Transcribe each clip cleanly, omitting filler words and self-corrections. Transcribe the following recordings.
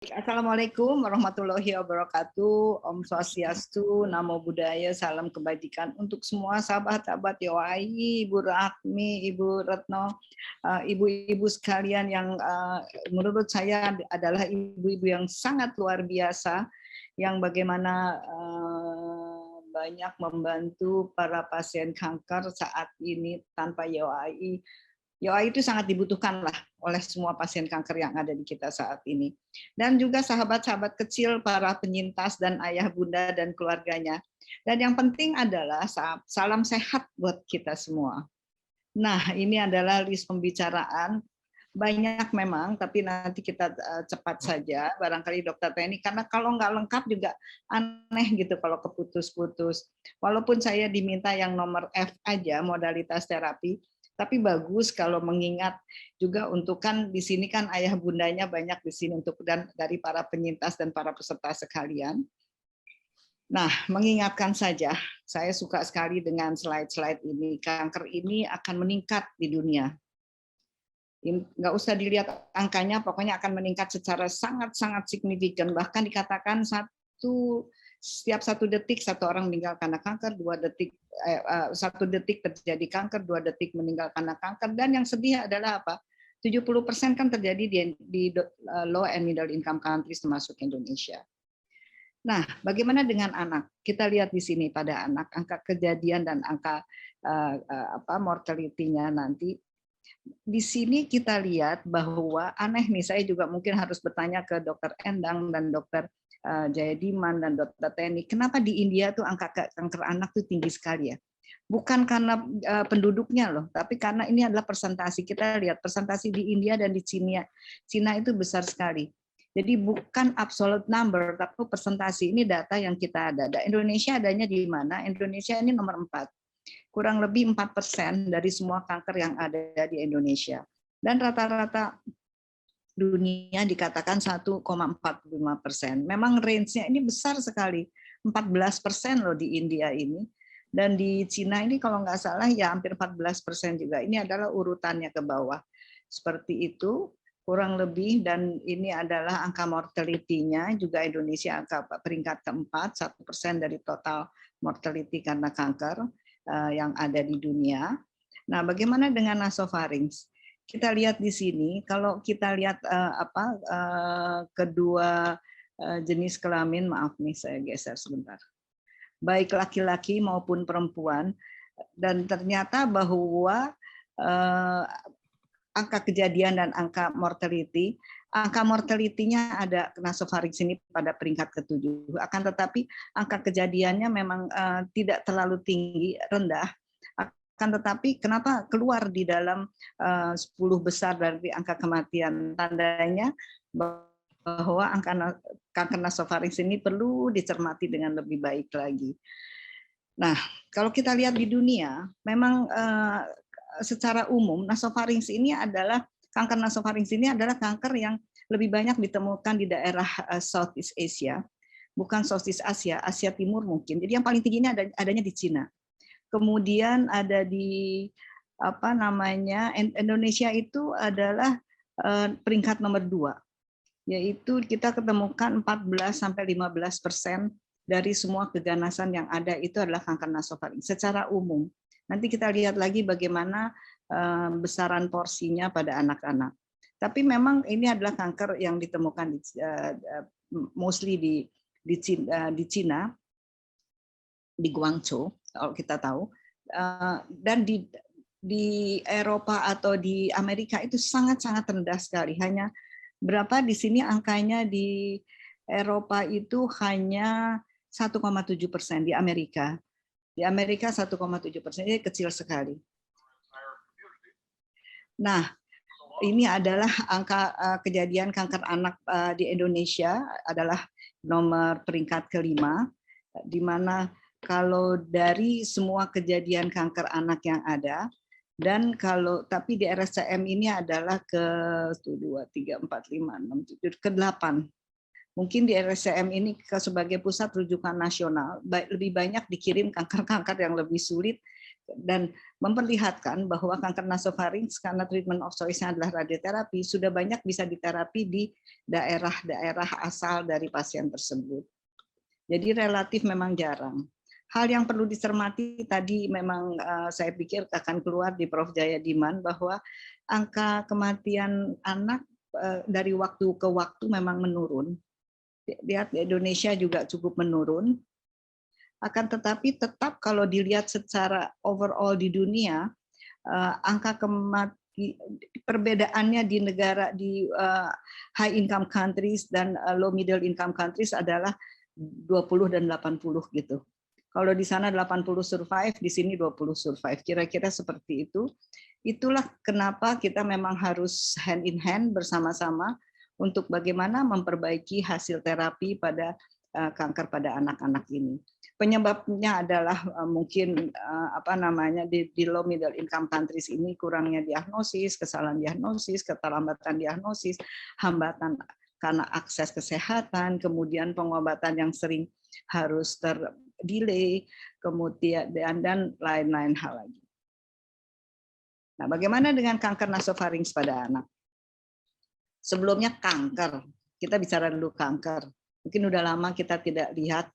Assalamualaikum warahmatullahi wabarakatuh. Om Swastiastu, Namo Buddhaya, salam kebajikan untuk semua sahabat-sahabat YOAI, Ibu Ratmi, Ibu Retno, ibu-ibu sekalian yang menurut saya adalah ibu-ibu yang sangat luar biasa, yang bagaimana banyak membantu para pasien kanker saat ini tanpa YOAI. YOAI itu sangat dibutuhkan lah oleh semua pasien kanker yang ada di kita saat ini. Dan juga sahabat-sahabat kecil, para penyintas dan ayah bunda dan keluarganya. Dan yang penting adalah salam sehat buat kita semua. Nah, ini adalah list pembicaraan. Banyak memang, tapi nanti kita cepat saja. Barangkali Dokter Teni, karena kalau nggak lengkap juga aneh gitu kalau keputus-putus. Walaupun saya diminta yang nomor F aja, modalitas terapi, tapi bagus kalau mengingat juga untuk kan di sini kan ayah bundanya banyak di sini untuk dan dari para penyintas dan para peserta sekalian. Nah, mengingatkan saja, saya suka sekali dengan slide-slide ini. Kanker ini akan meningkat di dunia. Nggak usah dilihat angkanya, pokoknya akan meningkat secara sangat-sangat signifikan. Bahkan dikatakan setiap 1 detik 1 orang meninggal karena kanker, 1 detik terjadi kanker, 2 detik meninggal karena kanker, dan yang sedih adalah apa? 70% kan terjadi di low and middle income countries termasuk Indonesia. Nah, bagaimana dengan anak? Kita lihat di sini pada anak, angka kejadian dan angka mortality-nya nanti. Di sini kita lihat bahwa aneh nih, saya juga mungkin harus bertanya ke Dokter Endang dan Dokter Jayadiman dan Dokter Teni, kenapa di India tuh angka kanker anak tuh tinggi sekali ya? Bukan karena penduduknya loh, tapi karena ini adalah persentase. Kita lihat persentase di India dan di Cina. Cina itu besar sekali. Jadi bukan absolute number, tapi persentase. Ini data yang kita ada. Indonesia adanya di mana? Indonesia ini nomor 4. Kurang lebih 4% dari semua kanker yang ada di Indonesia. Dan rata-rata dunia dikatakan 1,45%. Memang range-nya ini besar sekali, 14% loh di India ini. Dan di Cina ini kalau nggak salah ya hampir 14% juga. Ini adalah urutannya ke bawah. Seperti itu kurang lebih, dan ini adalah angka mortality-nya juga Indonesia angka peringkat keempat, 1% dari total mortality karena kanker yang ada di dunia. Nah, bagaimana dengan nasofaring? Kita lihat di sini, kalau kita lihat kedua jenis kelamin, maaf nih saya geser sebentar, baik laki-laki maupun perempuan, dan ternyata bahwa angka kejadian dan angka mortality-nya ada nasofaring sini pada peringkat ke-7. Akan tetapi angka kejadiannya memang tidak terlalu tinggi, rendah. Akan tetapi kenapa keluar di dalam 10 besar dari angka kematian? Tandanya bahwa angka kanker nasofaring ini perlu dicermati dengan lebih baik lagi. Nah, kalau kita lihat di dunia, memang secara umum nasofaring ini adalah kanker nasofaring ini adalah kanker yang lebih banyak ditemukan di daerah Southeast Asia, bukan Southeast Asia, Asia Timur mungkin. Jadi yang paling tinggi ini adanya di Cina. Kemudian ada di Indonesia itu adalah peringkat nomor 2, yaitu kita ketemukan 14-15% dari semua keganasan yang ada itu adalah kanker nasofaring secara umum. Nanti kita lihat lagi bagaimana besaran porsinya pada anak-anak. Tapi memang ini adalah kanker yang ditemukan mostly di Cina, di Guangzhou, kalau kita tahu, dan di Eropa atau di Amerika itu sangat-sangat rendah sekali. Hanya berapa di sini angkanya di Eropa itu hanya 1,7%, di Amerika. Di Amerika 1,7%, jadi kecil sekali. Nah, ini adalah angka kejadian kanker anak di Indonesia adalah nomor peringkat ke-5, di mana kalau dari semua kejadian kanker anak yang ada, dan kalau tapi di RSCM ini adalah ke-8. Mungkin di RSCM ini sebagai pusat rujukan nasional lebih banyak dikirim kanker-kanker yang lebih sulit dan memperlihatkan bahwa kanker nasofarinks karena treatment of choice-nya adalah radioterapi sudah banyak bisa diterapi di daerah-daerah asal dari pasien tersebut. Jadi relatif memang jarang. Hal yang perlu dicermati tadi memang saya pikir akan keluar di Prof. Jayadiman bahwa angka kematian anak dari waktu ke waktu memang menurun. Lihat di Indonesia juga cukup menurun. Akan tetapi tetap kalau dilihat secara overall di dunia, angka perbedaannya di negara di high income countries dan low middle income countries adalah 20 dan 80 gitu. Kalau di sana 80 survive, di sini 20 survive. Kira-kira seperti itu. Itulah kenapa kita memang harus hand in hand bersama-sama untuk bagaimana memperbaiki hasil terapi pada kanker pada anak-anak ini. Penyebabnya adalah mungkin di low middle income countries ini kurangnya diagnosis, kesalahan diagnosis, keterlambatan diagnosis, hambatan karena akses kesehatan, kemudian pengobatan yang sering harus terdelay, kemudian dan lain-lain hal lagi. Nah, bagaimana dengan kanker nasofarinks pada anak? Sebelumnya kanker, kita bicara dulu kanker. Mungkin udah lama kita tidak lihat.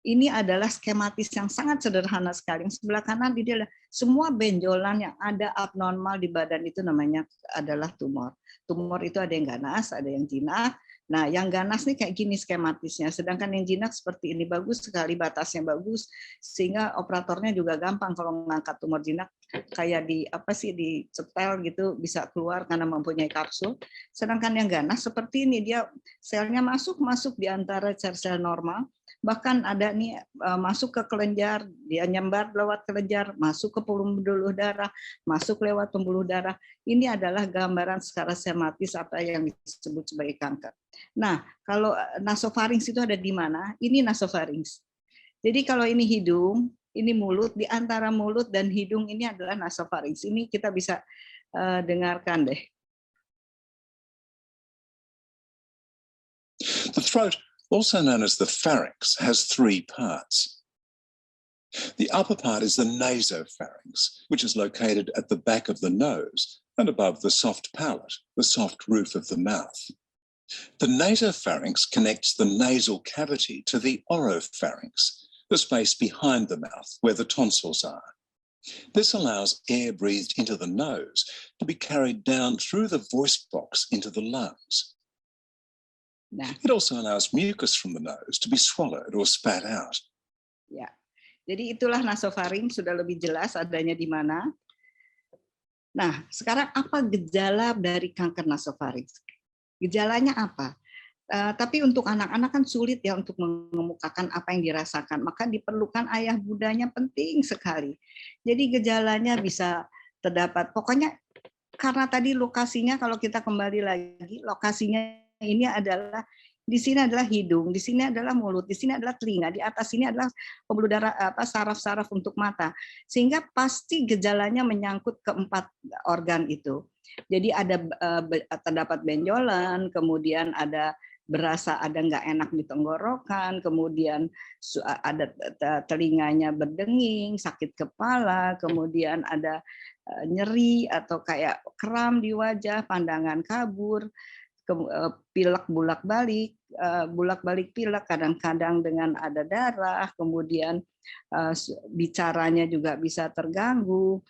Ini adalah skematis yang sangat sederhana sekali. Yang sebelah kanan ini adalah semua benjolan yang ada abnormal di badan itu namanya adalah tumor. Tumor itu ada yang ganas, ada yang jinak. Nah, yang ganas nih kayak gini skematisnya, sedangkan yang jinak seperti ini, bagus sekali, batasnya bagus, sehingga operatornya juga gampang kalau mengangkat tumor jinak, kayak dicetel gitu, bisa keluar karena mempunyai kapsul. Sedangkan yang ganas seperti ini, dia selnya masuk di antara sel-sel normal, bahkan ada nih masuk ke kelenjar, dia nyembar lewat kelenjar, masuk ke pembuluh darah, masuk lewat pembuluh darah. Ini adalah gambaran secara skematis apa yang disebut sebagai kanker. Nah, kalau nasofarinks itu ada di mana? Ini nasofarinks. Jadi kalau ini hidung, ini mulut, di antara mulut dan hidung ini adalah nasofarinks. Ini kita bisa dengarkan deh. The throat, also known as the pharynx, has three parts. The upper part is the nasopharynx, which is located at the back of the nose and above the soft palate, the soft roof of the mouth. The nasopharynx connects the nasal cavity to the oropharynx, the space behind the mouth where the tonsils are. This allows air breathed into the nose to be carried down through the voice box into the lungs. Nah. It also allows mucus from the nose to be swallowed or spat out. Ya, jadi itulah nasofarinks, sudah lebih jelas adanya di mana. Nah, sekarang apa gejala dari kanker nasofarinks? Gejalanya apa? Tapi untuk anak-anak kan sulit ya untuk mengemukakan apa yang dirasakan. Maka diperlukan ayah bundanya, penting sekali. Jadi gejalanya bisa terdapat. Pokoknya karena tadi lokasinya, kalau kita kembali lagi, lokasinya ini adalah di sini adalah hidung, di sini adalah mulut, di sini adalah telinga, di atas sini adalah pembuluh darah, saraf-saraf untuk mata. Sehingga pasti gejalanya menyangkut keempat organ itu. Jadi ada terdapat benjolan, kemudian ada berasa ada nggak enak di tenggorokan, kemudian ada telinganya berdenging, sakit kepala, kemudian ada nyeri atau kayak kram di wajah, pandangan kabur, pilek bolak-balik pilek, kadang-kadang dengan ada darah, kemudian bicaranya juga bisa terganggu,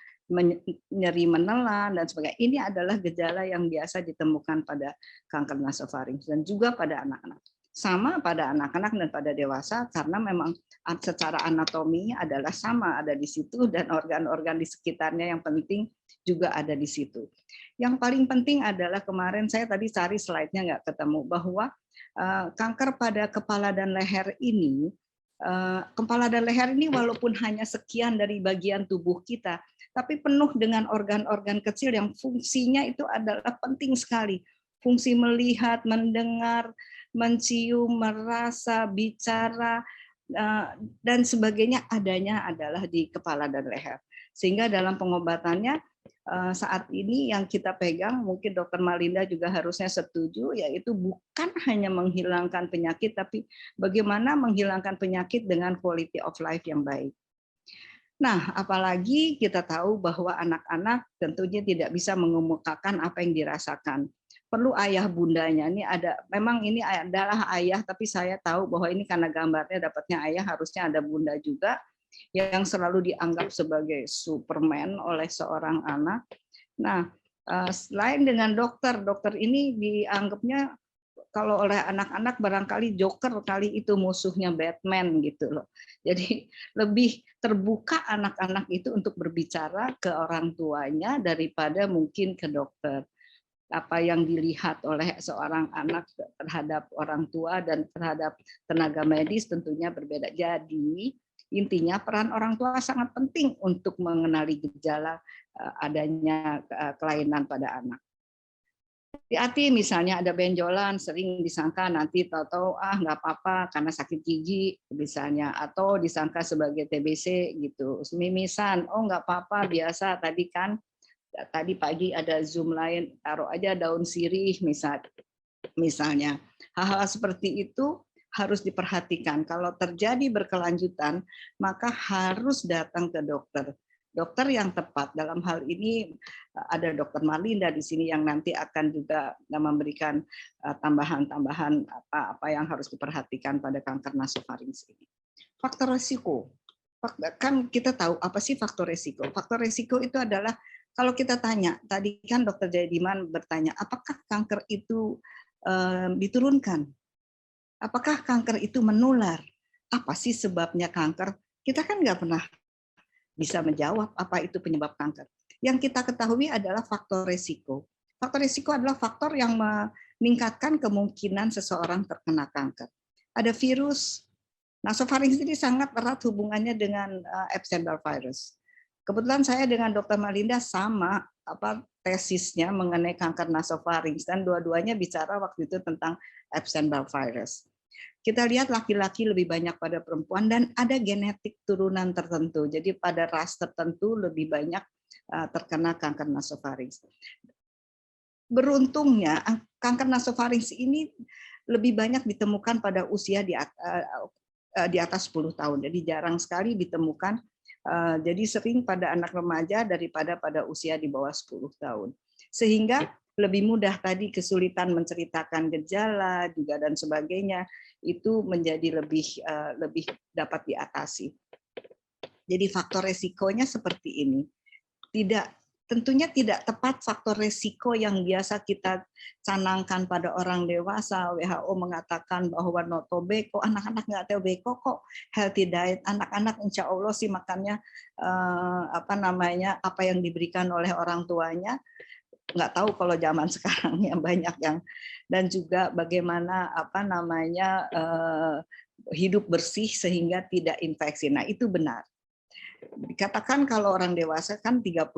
nyeri menelan dan sebagainya. Ini adalah gejala yang biasa ditemukan pada kanker nasofarinks dan juga pada anak-anak. Sama pada anak-anak dan pada dewasa karena memang secara anatomi adalah sama, ada di situ, dan organ-organ di sekitarnya yang penting juga ada di situ. Yang paling penting adalah kemarin saya tadi cari slide-nya nggak ketemu, bahwa kanker pada kepala dan leher ini, walaupun hanya sekian dari bagian tubuh kita, tapi penuh dengan organ-organ kecil yang fungsinya itu adalah penting sekali. Fungsi melihat, mendengar, mencium, merasa, bicara, dan sebagainya adanya adalah di kepala dan leher. Sehingga dalam pengobatannya saat ini yang kita pegang, mungkin Dr. Malinda juga harusnya setuju, yaitu bukan hanya menghilangkan penyakit, tapi bagaimana menghilangkan penyakit dengan quality of life yang baik. Nah, apalagi kita tahu bahwa anak-anak tentunya tidak bisa mengemukakan apa yang dirasakan. Perlu ayah bundanya. Ini ada, memang ini adalah ayah, tapi saya tahu bahwa ini karena gambarnya dapatnya ayah, harusnya ada bunda juga yang selalu dianggap sebagai Superman oleh seorang anak. Nah, selain dengan dokter, dokter ini dianggapnya kalau oleh anak-anak barangkali Joker kali itu musuhnya Batman gitu loh. Jadi lebih terbuka anak-anak itu untuk berbicara ke orang tuanya daripada mungkin ke dokter. Apa yang dilihat oleh seorang anak terhadap orang tua dan terhadap tenaga medis tentunya berbeda. Jadi intinya peran orang tua sangat penting untuk mengenali gejala adanya kelainan pada anak. Hati-hati misalnya ada benjolan, sering disangka nanti tahu-tahu nggak apa-apa karena sakit gigi misalnya, atau disangka sebagai TBC gitu. Mimisan, nggak apa-apa biasa tadi kan, tadi pagi ada Zoom lain, taruh aja daun sirih misalnya. Hal-hal seperti itu harus diperhatikan. Kalau terjadi berkelanjutan, maka harus datang ke dokter. Dokter yang tepat dalam hal ini ada Dokter Marlinda di sini yang nanti akan juga memberikan tambahan-tambahan apa yang harus diperhatikan pada kanker nasofarinks ini. Faktor risiko. Kan kita tahu apa sih faktor risiko? Faktor risiko itu adalah kalau kita tanya, tadi kan Dokter Jayadiman bertanya, apakah kanker itu diturunkan? Apakah kanker itu menular? Apa sih sebabnya kanker? Kita kan nggak pernah bisa menjawab apa itu penyebab kanker. Yang kita ketahui adalah faktor risiko. Faktor risiko adalah faktor yang meningkatkan kemungkinan seseorang terkena kanker. Ada virus, nasofarinks ini sangat erat hubungannya dengan Epstein-Barr virus. Kebetulan saya dengan Dr. Marlinda sama tesisnya mengenai kanker nasofarinks dan dua-duanya bicara waktu itu tentang Epstein-Barr virus. Kita lihat laki-laki lebih banyak pada perempuan dan ada genetik turunan tertentu. Jadi pada ras tertentu lebih banyak terkena kanker nasofarinks. Beruntungnya kanker nasofarinks ini lebih banyak ditemukan pada usia di atas 10 tahun. Jadi jarang sekali ditemukan. Jadi sering pada anak remaja daripada pada usia di bawah 10 tahun. Sehingga lebih mudah tadi kesulitan menceritakan gejala juga dan sebagainya itu menjadi lebih dapat diatasi. Jadi faktor resikonya seperti ini. Tentunya tidak tepat faktor resiko yang biasa kita canangkan pada orang dewasa. WHO mengatakan bahwa no tobacco, anak-anak nggak tobacco kok, healthy diet, anak-anak insya Allah sih makannya apa yang diberikan oleh orang tuanya. Nggak tahu kalau zaman sekarang yang banyak yang, dan juga bagaimana hidup bersih sehingga tidak infeksi. Nah itu benar. Dikatakan kalau orang dewasa kan 30-50%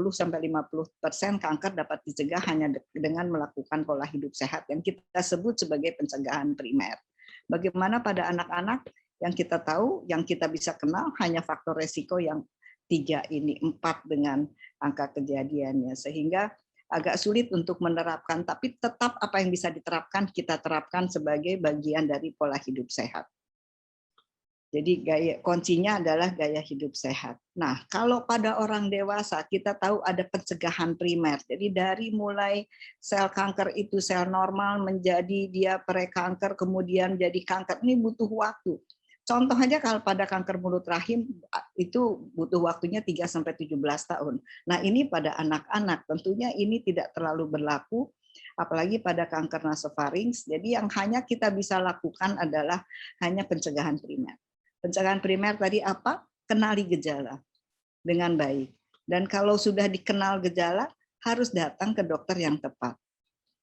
kanker dapat dicegah hanya dengan melakukan pola hidup sehat yang kita sebut sebagai pencegahan primer. Bagaimana pada anak-anak yang kita tahu, yang kita bisa kenal hanya faktor resiko yang 3 ini, 4 dengan angka kejadiannya, sehingga agak sulit untuk menerapkan, tapi tetap apa yang bisa diterapkan kita terapkan sebagai bagian dari pola hidup sehat. Jadi kuncinya adalah gaya hidup sehat. Nah, kalau pada orang dewasa kita tahu ada pencegahan primer. Jadi dari mulai sel kanker itu sel normal menjadi dia prekanker kemudian jadi kanker, ini butuh waktu. Contoh aja kalau pada kanker mulut rahim itu butuh waktunya 3-17 tahun. Nah, ini pada anak-anak tentunya ini tidak terlalu berlaku apalagi pada kanker nasofarinks. Jadi yang hanya kita bisa lakukan adalah hanya pencegahan primer. Pencegahan primer tadi apa? Kenali gejala dengan baik. Dan kalau sudah dikenal gejala, harus datang ke dokter yang tepat.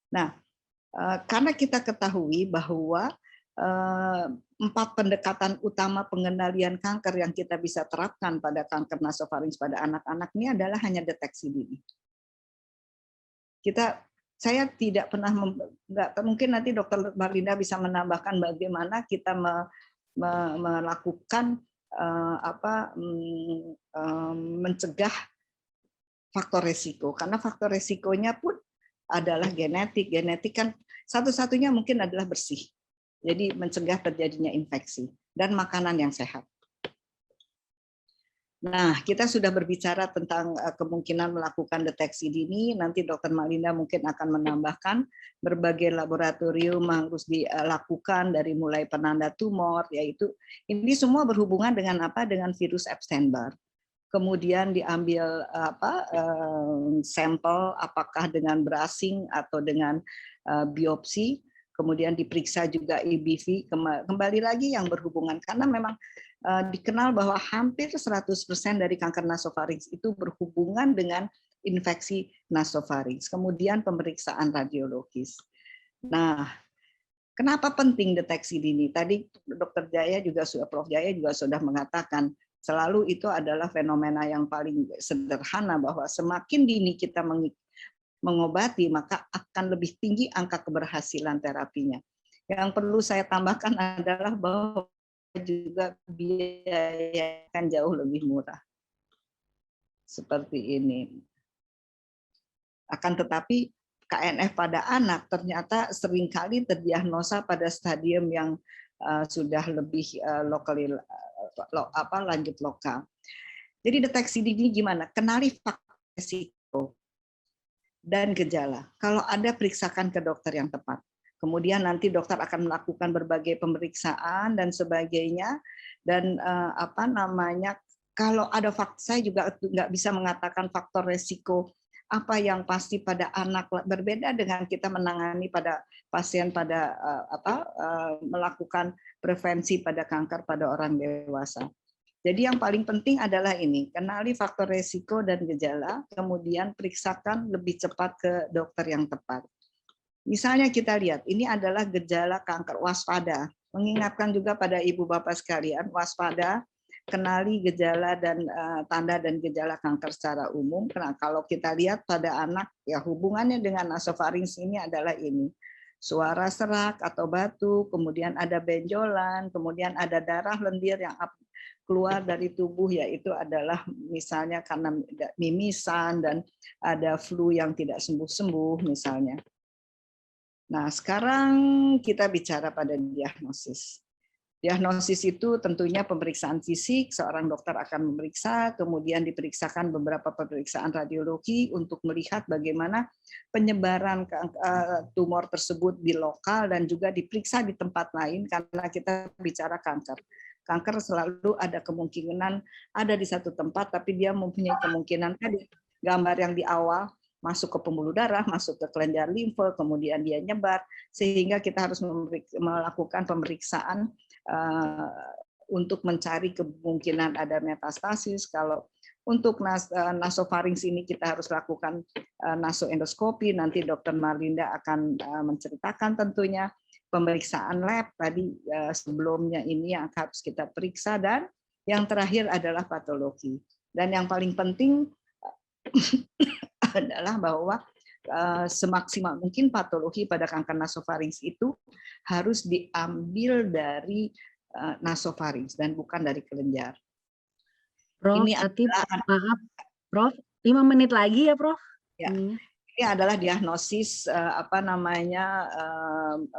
Nah, karena kita ketahui bahwa 4 pendekatan utama pengendalian kanker yang kita bisa terapkan pada kanker nasofarinks pada anak-anak ini adalah hanya deteksi dini. Saya tidak pernah, mungkin nanti Dr. Marlinda bisa menambahkan bagaimana kita melakukan mencegah faktor resiko, karena faktor resikonya pun adalah genetik kan satu-satunya mungkin adalah bersih, jadi mencegah terjadinya infeksi dan makanan yang sehat. Nah, kita sudah berbicara tentang kemungkinan melakukan deteksi dini. Nanti Dr. Malinda mungkin akan menambahkan berbagai laboratorium harus dilakukan dari mulai penanda tumor, yaitu ini semua berhubungan dengan apa? Dengan virus Epstein-Barr. Kemudian diambil sampel apakah dengan brushing atau dengan biopsi, kemudian diperiksa juga EBV, kembali lagi yang berhubungan karena memang dikenal bahwa hampir 100% dari kanker nasofarinks itu berhubungan dengan infeksi nasofarinks. Kemudian pemeriksaan radiologis. Nah, kenapa penting deteksi dini? Tadi Dr. Jaya juga Prof. Jaya juga sudah mengatakan selalu itu adalah fenomena yang paling sederhana bahwa semakin dini kita mengobati maka akan lebih tinggi angka keberhasilan terapinya. Yang perlu saya tambahkan adalah bahwa juga biaya akan jauh lebih murah. Seperti ini. Akan tetapi KNF pada anak ternyata seringkali terdiagnosa pada stadium yang sudah lebih lanjut lokal. Jadi deteksi dini gimana? Kenali faktor risiko dan gejala. Kalau ada, periksakan ke dokter yang tepat. Kemudian nanti dokter akan melakukan berbagai pemeriksaan dan sebagainya. Dan kalau ada faktor, saya juga nggak bisa mengatakan faktor resiko apa yang pasti pada anak berbeda dengan kita menangani pada pasien pada melakukan prevensi pada kanker pada orang dewasa. Jadi yang paling penting adalah ini, kenali faktor resiko dan gejala, kemudian periksakan lebih cepat ke dokter yang tepat. Misalnya kita lihat, ini adalah gejala kanker, waspada. Mengingatkan juga pada ibu bapak sekalian, waspada, kenali gejala dan tanda dan gejala kanker secara umum. Karena kalau kita lihat pada anak, ya hubungannya dengan nasofarinks ini adalah ini. Suara serak atau batuk, kemudian ada benjolan, kemudian ada darah lendir yang keluar dari tubuh, yaitu adalah misalnya karena mimisan dan ada flu yang tidak sembuh-sembuh misalnya. Nah, sekarang kita bicara pada diagnosis. Diagnosis itu tentunya pemeriksaan fisik, seorang dokter akan memeriksa, kemudian diperiksakan beberapa pemeriksaan radiologi untuk melihat bagaimana penyebaran tumor tersebut di lokal dan juga diperiksa di tempat lain karena kita bicara kanker. Kanker selalu ada kemungkinan ada di satu tempat, tapi dia mempunyai kemungkinan tadi gambar yang di awal masuk ke pembuluh darah, masuk ke kelenjar limfe, kemudian dia nyebar, sehingga kita harus melakukan pemeriksaan untuk mencari kemungkinan ada metastasis. Kalau untuk nasofarinks ini kita harus lakukan nasoendoskopi, nanti Dr. Marlinda akan menceritakan tentunya pemeriksaan lab tadi sebelumnya ini yang harus kita periksa, dan yang terakhir adalah patologi. Dan yang paling penting adalah bahwa semaksimal mungkin patologi pada kanker nasofarinks itu harus diambil dari nasofarinks dan bukan dari kelenjar. Prof, Ini adalah, maaf, Prof, 5 menit lagi ya, Prof. Ya, ini adalah diagnosis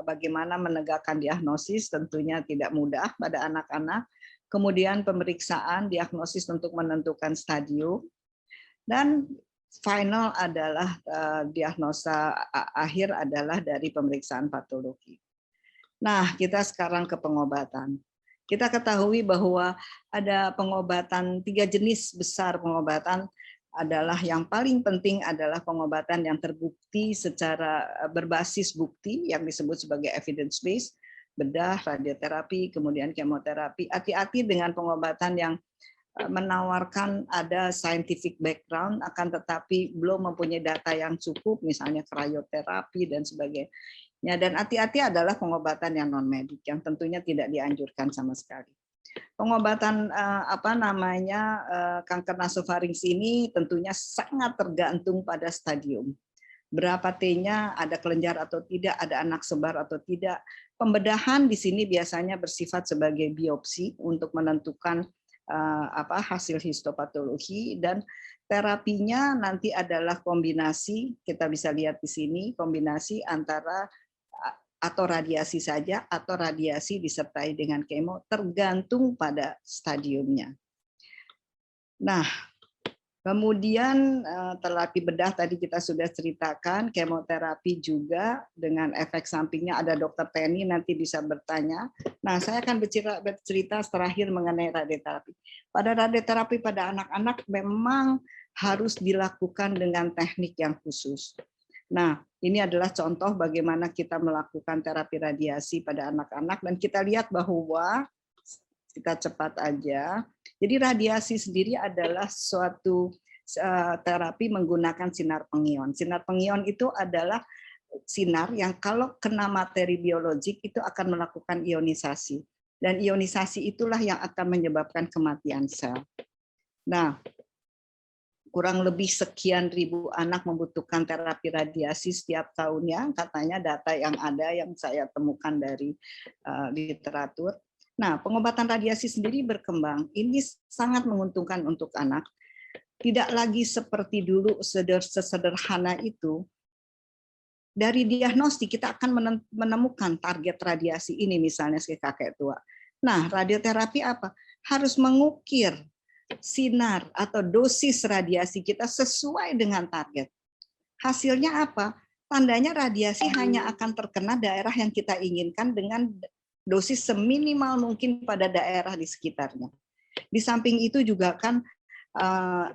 bagaimana menegakkan diagnosis, tentunya tidak mudah pada anak-anak. Kemudian pemeriksaan diagnosis untuk menentukan stadium, dan final adalah diagnosa akhir adalah dari pemeriksaan patologi. Nah, kita sekarang ke pengobatan. Kita ketahui bahwa ada pengobatan 3 jenis besar pengobatan, adalah yang paling penting adalah pengobatan yang terbukti secara berbasis bukti yang disebut sebagai evidence based, bedah, radioterapi, kemudian kemoterapi. Hati-hati dengan pengobatan yang menawarkan ada scientific background akan tetapi belum mempunyai data yang cukup, misalnya krioterapi dan sebagainya. Dan hati-hati adalah pengobatan yang non medik yang tentunya tidak dianjurkan sama sekali. Pengobatan kanker nasofarinks ini tentunya sangat tergantung pada stadium. Berapa T-nya, ada kelenjar atau tidak, ada anak sebar atau tidak. Pembedahan di sini biasanya bersifat sebagai biopsi untuk menentukan hasil histopatologi, dan terapinya nanti adalah kombinasi, kita bisa lihat di sini kombinasi antara atau radiasi saja atau radiasi disertai dengan kemo, tergantung pada stadiumnya. Nah, kemudian terapi bedah tadi kita sudah ceritakan, kemoterapi juga dengan efek sampingnya, ada Dokter Penny nanti bisa bertanya. Nah, saya akan bercerita terakhir mengenai radioterapi. Pada radioterapi pada anak-anak memang harus dilakukan dengan teknik yang khusus. Nah, ini adalah contoh bagaimana kita melakukan terapi radiasi pada anak-anak, dan kita lihat bahwa kita cepat aja. Jadi radiasi sendiri adalah suatu terapi menggunakan sinar pengion. Sinar pengion itu adalah sinar yang kalau kena materi biologik itu akan melakukan ionisasi. Dan ionisasi itulah yang akan menyebabkan kematian sel. Nah, kurang lebih sekian ribu anak membutuhkan terapi radiasi setiap tahunnya, katanya data yang ada yang saya temukan dari literatur. Nah, pengobatan radiasi sendiri berkembang. Ini sangat menguntungkan untuk anak. Tidak lagi seperti dulu sesederhana itu. Dari diagnostik kita akan menemukan target radiasi ini misalnya si kakek tua. Nah, radioterapi apa? Harus mengukir sinar atau dosis radiasi kita sesuai dengan target. Hasilnya apa? Tandanya radiasi hanya akan terkena daerah yang kita inginkan dengan dosis seminimal mungkin pada daerah di sekitarnya. Di samping itu juga kan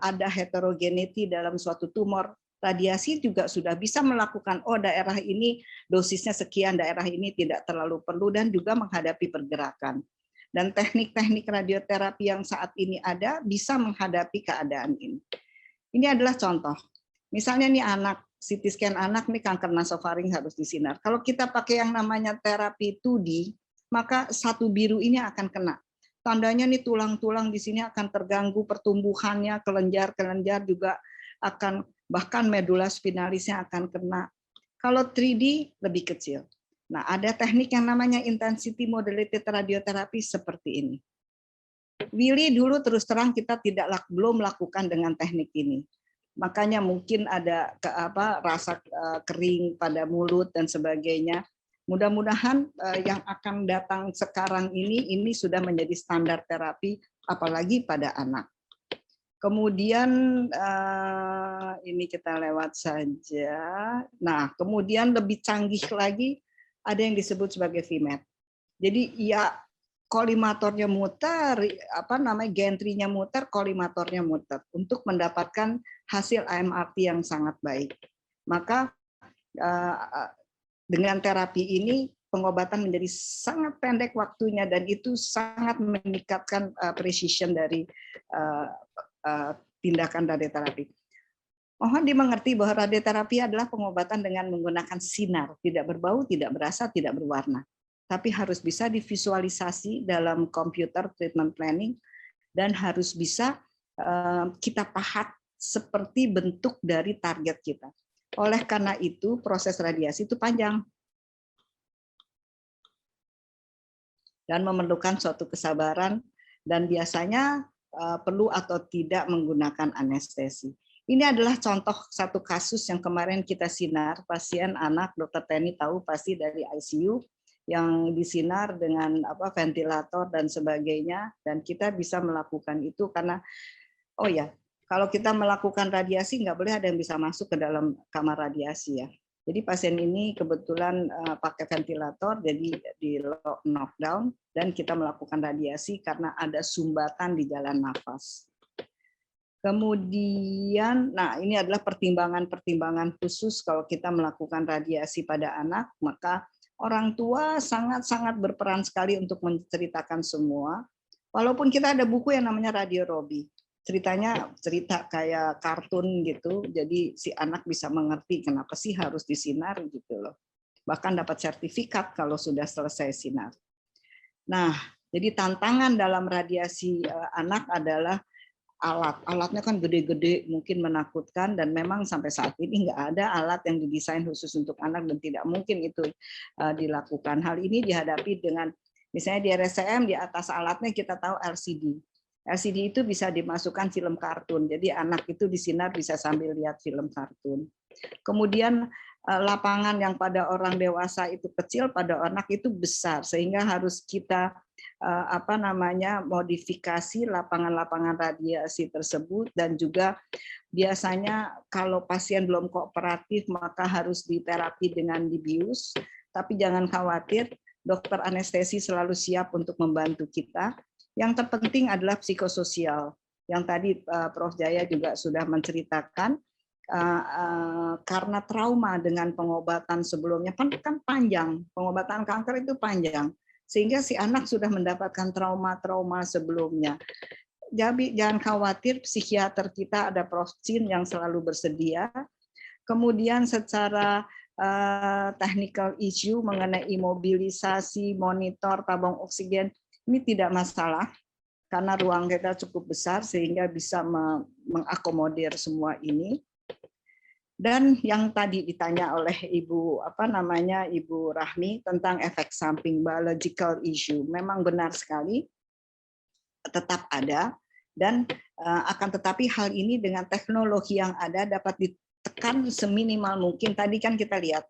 ada heterogeneity dalam suatu tumor. Radiasi juga sudah bisa melakukan, oh daerah ini dosisnya sekian, daerah ini tidak terlalu perlu, dan juga menghadapi pergerakan. Dan teknik-teknik radioterapi yang saat ini ada bisa menghadapi keadaan ini. Ini adalah contoh. Misalnya nih anak, CT scan anak nih kanker nasofaring harus disinar. Kalau kita pakai yang namanya terapi 2D, maka satu biru ini akan kena. Tandanya nih tulang-tulang di sini akan terganggu pertumbuhannya, kelenjar-kelenjar juga akan, bahkan medula spinalisnya akan kena. Kalau 3D lebih kecil. Nah, ada teknik yang namanya intensity modulated radiotherapy seperti ini. Willy dulu terus terang kita belum lakukan dengan teknik ini. Makanya mungkin ada rasa kering pada mulut dan sebagainya. Mudah-mudahan yang akan datang sekarang ini sudah menjadi standar terapi, apalagi pada anak. Kemudian ini kita lewat saja. Nah, kemudian lebih canggih lagi ada yang disebut sebagai VMAT. Jadi ya kolimatornya muter, gentrinya muter, kolimatornya muter untuk mendapatkan hasil AMRT yang sangat baik. Maka dengan terapi ini pengobatan menjadi sangat pendek waktunya, dan itu sangat meningkatkan precision dari tindakan radioterapi. Mohon dimengerti bahwa radioterapi adalah pengobatan dengan menggunakan sinar, tidak berbau, tidak berasa, tidak berwarna. Tapi harus bisa divisualisasi dalam komputer treatment planning, dan harus bisa kita pahat seperti bentuk dari target kita. Oleh karena itu, proses radiasi itu panjang dan memerlukan suatu kesabaran, dan biasanya perlu atau tidak menggunakan anestesi. Ini adalah contoh satu kasus yang kemarin kita sinar, pasien anak, Dokter Penny tahu pasti dari ICU, yang disinar dengan ventilator dan sebagainya, dan kita bisa melakukan itu karena, oh ya, kalau kita melakukan radiasi nggak boleh ada yang bisa masuk ke dalam kamar radiasi ya. Jadi pasien ini kebetulan pakai ventilator, jadi di knockdown, dan kita melakukan radiasi karena ada sumbatan di jalan nafas. Kemudian, nah ini adalah pertimbangan-pertimbangan khusus kalau kita melakukan radiasi pada anak, maka orang tua sangat-sangat berperan sekali untuk menceritakan semua. Walaupun kita ada buku yang namanya Radio Robi. Ceritanya cerita kayak kartun gitu, jadi si anak bisa mengerti kenapa sih harus disinar gitu loh. Bahkan dapat sertifikat kalau sudah selesai sinar. Nah, jadi tantangan dalam radiasi anak adalah alatnya kan gede-gede, mungkin menakutkan, dan memang sampai saat ini nggak ada alat yang didesain khusus untuk anak, dan tidak mungkin itu dilakukan. Hal ini dihadapi dengan, misalnya di RSCM, di atas alatnya kita tahu LCD. LCD itu bisa dimasukkan film kartun, jadi anak itu disinar bisa sambil lihat film kartun. Kemudian lapangan yang pada orang dewasa itu kecil, pada anak itu besar, sehingga harus kita modifikasi lapangan-lapangan radiasi tersebut, dan juga biasanya kalau pasien belum kooperatif maka harus diterapi dengan dibius. Tapi jangan khawatir, dokter anestesi selalu siap untuk membantu kita. Yang terpenting adalah psikososial. Yang tadi Prof. Jaya juga sudah menceritakan, karena trauma dengan pengobatan sebelumnya kan panjang, pengobatan kanker itu panjang, sehingga si anak sudah mendapatkan trauma-trauma sebelumnya. Jadi jangan khawatir, psikiater kita ada Prof. Chin yang selalu bersedia. Kemudian secara technical issue mengenai imobilisasi, monitor, tabung oksigen, ini tidak masalah karena ruang kita cukup besar sehingga bisa mengakomodir semua ini. Dan yang tadi ditanya oleh Ibu Ibu Rahmi tentang efek samping, biological issue, memang benar sekali tetap ada, dan akan tetapi hal ini dengan teknologi yang ada dapat ditekan seminimal mungkin. Tadi kan kita lihat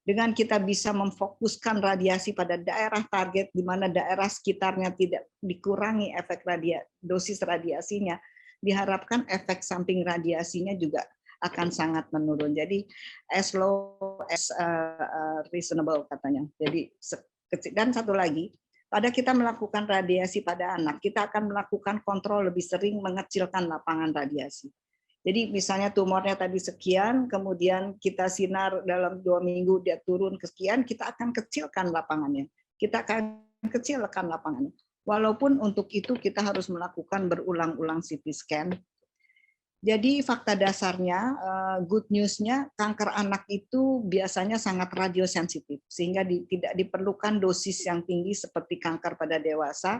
dengan kita bisa memfokuskan radiasi pada daerah target di mana daerah sekitarnya tidak dikurangi efek dosis radiasinya, diharapkan efek samping radiasinya juga akan sangat menurun. Jadi as low as reasonable katanya. Jadi dan satu lagi, pada kita melakukan radiasi pada anak, kita akan melakukan kontrol lebih sering mengecilkan lapangan radiasi. Jadi misalnya tumornya tadi sekian, kemudian kita sinar dalam 2 minggu dia turun ke sekian, kita akan kecilkan lapangannya. Kita akan kecilkan lapangannya. Walaupun untuk itu kita harus melakukan berulang-ulang CT scan. Jadi fakta dasarnya, good news-nya, kanker anak itu biasanya sangat radiosensitif, sehingga tidak diperlukan dosis yang tinggi seperti kanker pada dewasa,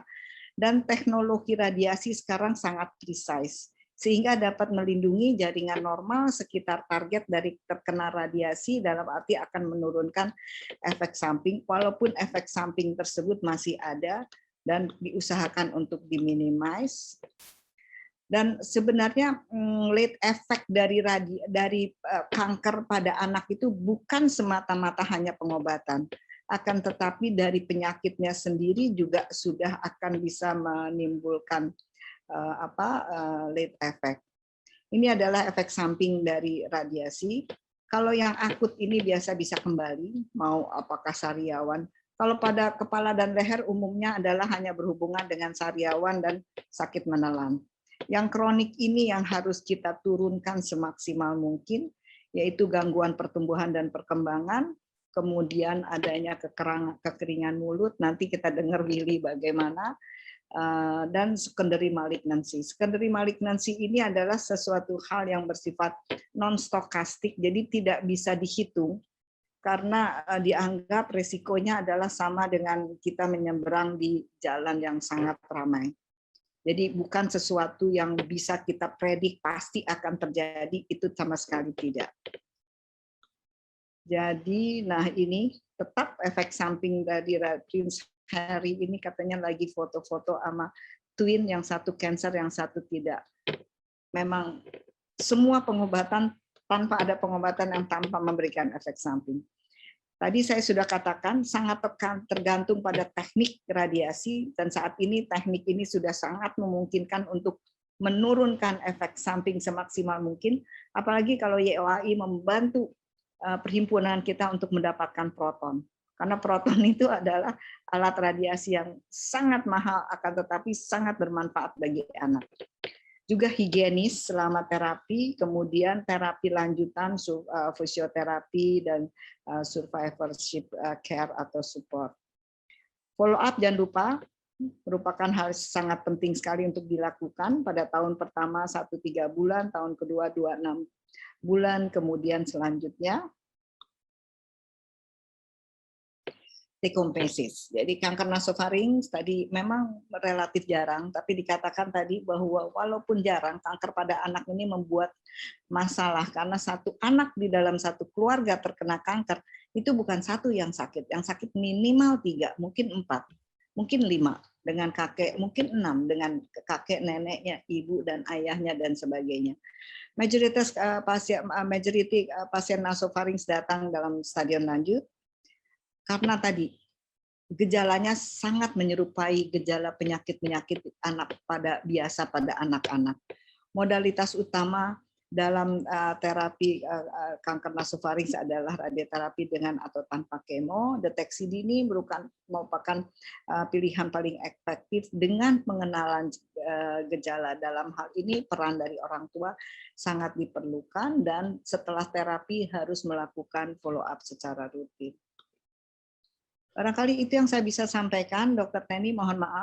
dan teknologi radiasi sekarang sangat precise, sehingga dapat melindungi jaringan normal sekitar target dari terkena radiasi, dalam arti akan menurunkan efek samping, walaupun efek samping tersebut masih ada dan diusahakan untuk diminimize. Dan sebenarnya late effect dari kanker pada anak itu bukan semata-mata hanya pengobatan, akan tetapi dari penyakitnya sendiri juga sudah akan bisa menimbulkan late effect. Ini adalah efek samping dari radiasi. Kalau yang akut ini biasa bisa kembali, mau apakah sariawan. Kalau pada kepala dan leher umumnya adalah hanya berhubungan dengan sariawan dan sakit menelan. Yang kronik ini yang harus kita turunkan semaksimal mungkin, yaitu gangguan pertumbuhan dan perkembangan, kemudian adanya kekeringan mulut, nanti kita dengar Willy bagaimana, dan secondary malignancy. Secondary malignancy ini adalah sesuatu hal yang bersifat non-stokastik, jadi tidak bisa dihitung, karena dianggap resikonya adalah sama dengan kita menyeberang di jalan yang sangat ramai. Jadi bukan sesuatu yang bisa kita predik pasti akan terjadi, itu sama sekali tidak. Jadi, nah ini tetap efek samping dari Prince Harry ini katanya lagi foto-foto sama twin, yang satu cancer, yang satu tidak. Memang semua pengobatan tanpa ada pengobatan yang tanpa memberikan efek samping. Tadi saya sudah katakan sangat tergantung pada teknik radiasi, dan saat ini teknik ini sudah sangat memungkinkan untuk menurunkan efek samping semaksimal mungkin, apalagi kalau YOAI membantu perhimpunan kita untuk mendapatkan proton. Karena proton itu adalah alat radiasi yang sangat mahal, akan tetapi sangat bermanfaat bagi anak. Juga higienis selama terapi, kemudian terapi lanjutan, fisioterapi, dan survivorship care atau support. Follow up jangan lupa, merupakan hal sangat penting sekali untuk dilakukan. Pada tahun pertama 1-3 bulan, tahun kedua 2-6 bulan, kemudian selanjutnya take home basis. Jadi kanker nasofaring tadi memang relatif jarang, tapi dikatakan tadi bahwa walaupun jarang, kanker pada anak ini membuat masalah karena satu anak di dalam satu keluarga terkena kanker itu bukan satu yang sakit minimal 3, mungkin 4, mungkin 5 dengan kakek, mungkin 6 dengan kakek, neneknya, ibu dan ayahnya dan sebagainya. Mayoritas pasien nasofaring datang dalam stadion lanjut. Karena tadi gejalanya sangat menyerupai gejala penyakit-penyakit pada anak-anak. Modalitas utama dalam terapi kanker nasofaring adalah radioterapi dengan atau tanpa kemo. Deteksi dini merupakan pilihan paling efektif dengan pengenalan gejala. Dalam hal ini peran dari orang tua sangat diperlukan dan setelah terapi harus melakukan follow up secara rutin. Barangkali itu yang saya bisa sampaikan, Dr. Teni, mohon maaf.